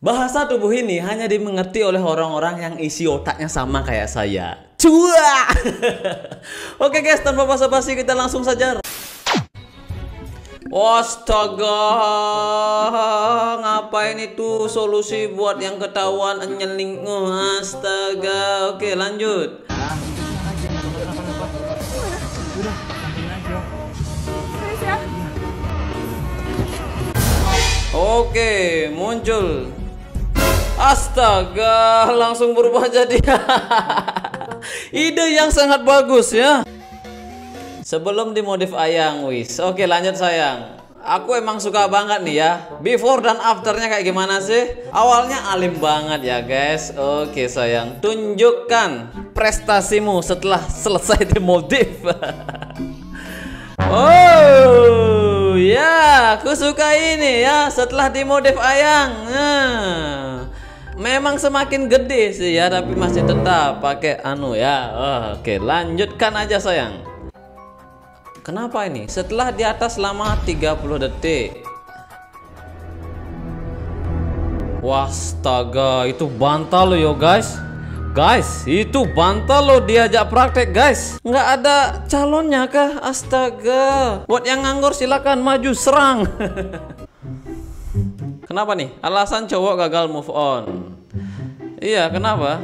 Bahasa tubuh ini hanya dimengerti oleh orang-orang yang isi otaknya sama kayak saya. Cua. Oke guys, tanpa basa-basi kita langsung saja. Astaga, ngapain itu solusi buat yang ketahuan nyeling? Astaga, oke lanjut. Oke, muncul. Astaga, langsung berubah jadi. Ide yang sangat bagus ya. Sebelum dimodif ayang, wis. Oke, lanjut sayang. Aku emang suka banget nih ya. Before dan afternya kayak gimana sih? Awalnya alim banget ya guys. Oke sayang, tunjukkan prestasimu setelah selesai dimodif. Oh ya, aku suka ini ya. Setelah dimodif ayang, memang semakin gede sih ya, tapi masih tetap pakai anu ya. Oke, lanjutkan aja sayang. Kenapa ini? Setelah di atas selama 30 detik. Wastaga, itu bantal loh yo guys. Guys, itu bantal loh diajak praktek guys. Nggak ada calonnya kah? Astaga. Buat yang nganggur silakan maju serang. Kenapa nih? Alasan cowok gagal move on. Iya, kenapa?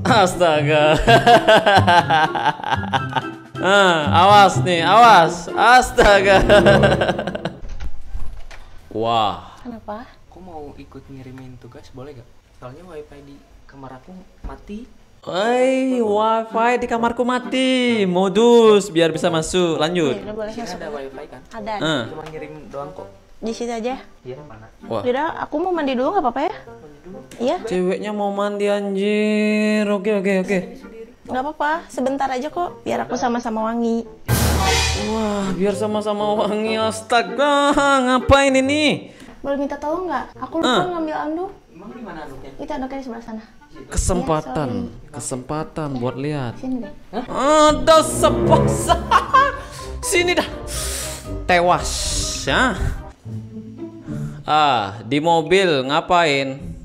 Astaga. Awas nih, awas. Astaga. Wah. Kenapa? Aku mau ikut ngirimin tugas, boleh gak? Soalnya wifi di kamar aku mati. Wifi di kamarku mati. Modus biar bisa masuk. Lanjut. Udah boleh Sini masuk. ada wifi kan? Ada. Cuma ngirim doang kok. Di situ aja. Iya, mana? Wah. Yaudah, aku mau mandi dulu nggak apa-apa ya? Iya. Ceweknya mau mandi anjir. Oke. Nggak apa-apa. Sebentar aja kok. Biar aku sama-sama wangi. Wah, biar sama-sama wangi. Astaga, ngapain ini? Boleh minta tolong nggak? Aku lupa ngambil anduk. Emang di mana anaknya? Itu anduknya di sebelah sana. Kesempatan buat lihat. Sini deh. Ada sepasang. Sini dah. Tewas ya. Di mobil ngapain?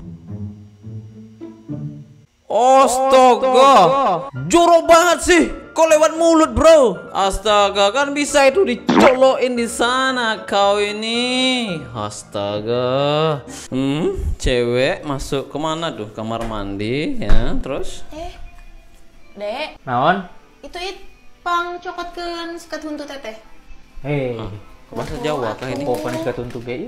Astaga, jorok banget sih. Kok lewat mulut bro? Astaga, kan bisa itu dicolokin di sana kau ini. Astaga. Cewek masuk kemana tuh? Kamar mandi ya. Terus? Dek. Naon? Itu pang cokotkeun sikat huntu teteh. Hei. Bahasa Jawa kah ini? Oh, panis ketuntuk ya?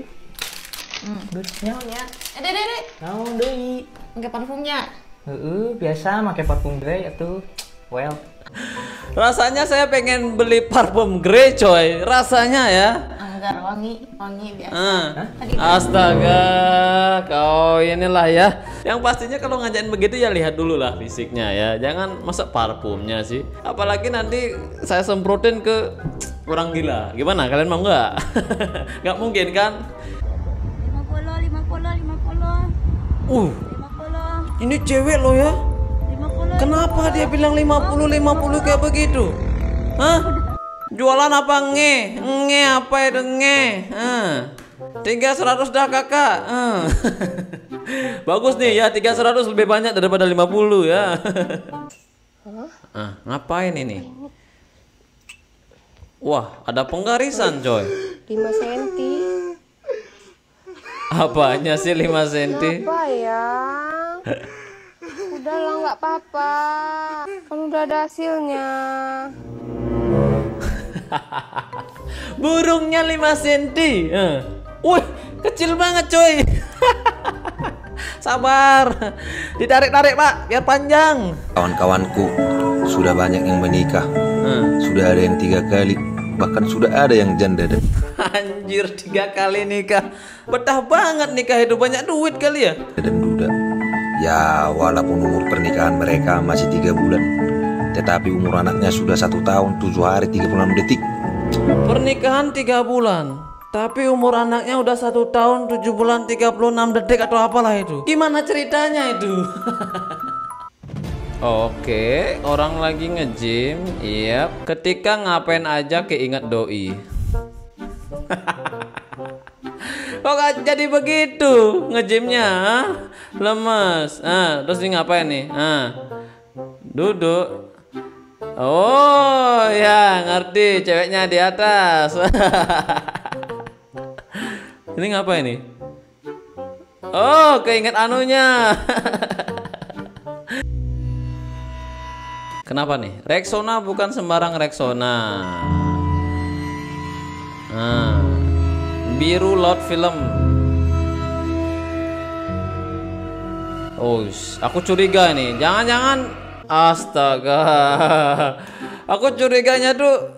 Naonnya? Dek. Naon deui? Pakai parfumnya. Biasa pakai parfum Grey atuh. Well. Rasanya saya pengen beli parfum Grey coy. Rasanya ya. Anggar wangi biasa. Astaga, kau inilah ya. Yang pastinya kalau ngajain begitu ya lihat dulu lah fisiknya ya. Jangan masa parfumnya sih. Apalagi nanti saya semprotin ke orang gila. Gimana? Kalian mau nggak? Nggak mungkin kan? 50. 50. Ini cewek lo ya. 50. Kenapa dia bilang 50 kayak begitu? Hah? Jualan apa nge? Nge apa itu nge? 300 dah kakak. Bagus nih ya, 300 lebih banyak daripada 50 ya. Ngapain ini? Wah, ada penggarisan coy. 5 cm. Apanya sih 5 cm? Apa ya? Udahlah nggak apa-apa. Kan udah ada hasilnya. Burungnya 5 cm. Wih, kecil banget coy. Sabar. Ditarik-tarik pak, biar panjang. Kawan-kawanku sudah banyak yang menikah. Sudah ada yang 3 kali. Bahkan sudah ada yang janda. Anjir, 3 kali nikah. Betah banget nikah itu, banyak duit kali ya. Dan duda. Ya walaupun umur pernikahan mereka masih 3 bulan, tetapi umur anaknya sudah 1 tahun 7 hari 36 detik. Pernikahan 3 bulan, tapi umur anaknya udah 1 tahun 7 bulan 36 detik atau apalah itu. Gimana ceritanya itu? Oke, orang lagi nge-gym. Iya, ketika ngapain aja keinget doi. Kok gak jadi begitu ngejimnya? Lemes. Terus ini ngapain nih? Duduk. Oh ya, ngerti, ceweknya di atas. Ini ngapain nih? Oh, keinget anunya. Kenapa nih? Rexona bukan sembarang Rexona. Biru Lot Film. Oh, aku curiga nih. Jangan-jangan, astaga. Aku curiganya tuh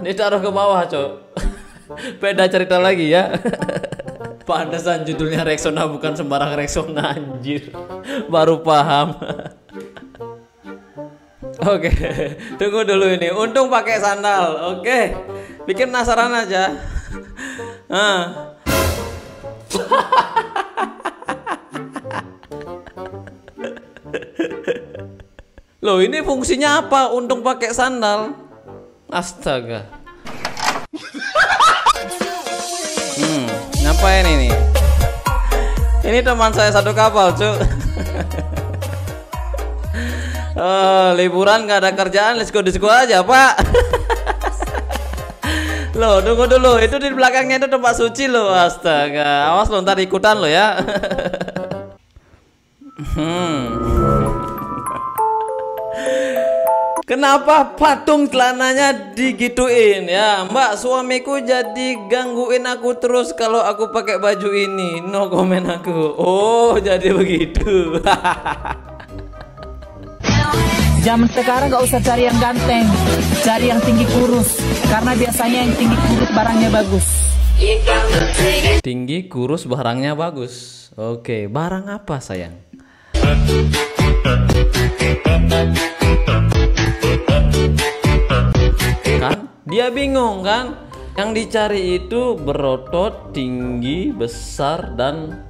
ditaruh ke bawah, Cok. Beda cerita lagi ya. Pantesan judulnya Rexona bukan sembarang Rexona, anjir. Baru paham. Oke, tunggu dulu ini. Untung pakai sandal. Oke, bikin penasaran aja. Loh, ini fungsinya apa? Untung pakai sandal. Astaga. Ngapain ini? Ini teman saya satu kapal, Cuk. Liburan gak ada kerjaan, let's go disco aja, Pak. Loh, tunggu dulu. Itu di belakangnya itu tempat suci loh. Astaga. Awas lo, ntar ikutan lo ya. Kenapa patung celananya digituin ya, Mbak? Suamiku jadi gangguin aku terus kalau aku pakai baju ini. No komen aku. Oh, jadi begitu. Zaman sekarang gak usah cari yang ganteng, cari yang tinggi kurus, karena biasanya yang tinggi kurus barangnya bagus. Tinggi kurus barangnya bagus. Oke, barang apa sayang? Kan dia bingung kan? Yang dicari itu berotot, tinggi, besar, dan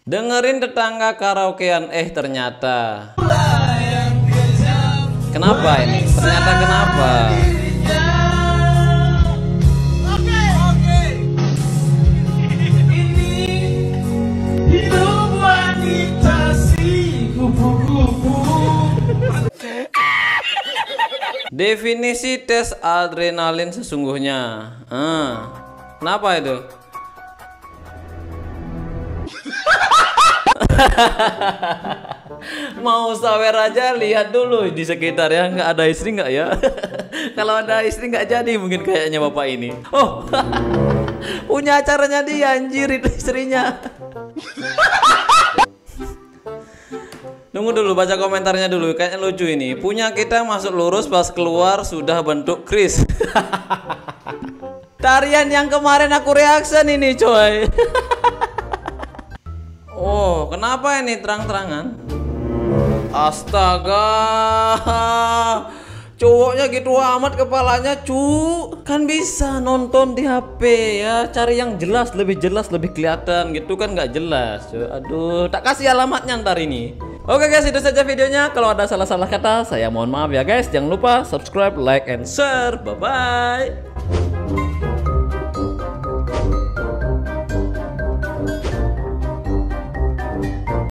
dengerin tetangga karaokean. Ternyata. Kenapa ini? Ternyata kenapa? Definisi tes adrenalin sesungguhnya. Kenapa itu? Mau sawer aja lihat dulu di sekitar ya, nggak ada istri nggak ya? Kalau ada istri nggak jadi mungkin kayaknya bapak ini. Oh, punya acaranya dia, anjir, itu istrinya. Tunggu dulu, baca komentarnya dulu, kayaknya lucu ini. Punya kita masuk lurus, pas keluar sudah bentuk Chris. Tarian yang kemarin aku reaction ini, coy. Oh, kenapa ini terang-terangan? Astaga, cowoknya gitu amat kepalanya, cu. Kan bisa nonton di HP ya, cari yang jelas, lebih kelihatan gitu kan, nggak jelas. Aduh, tak kasih alamatnya ntar ini. Oke guys, itu saja videonya. Kalau ada salah-salah kata, saya mohon maaf ya guys. Jangan lupa subscribe, like, and share. Bye-bye.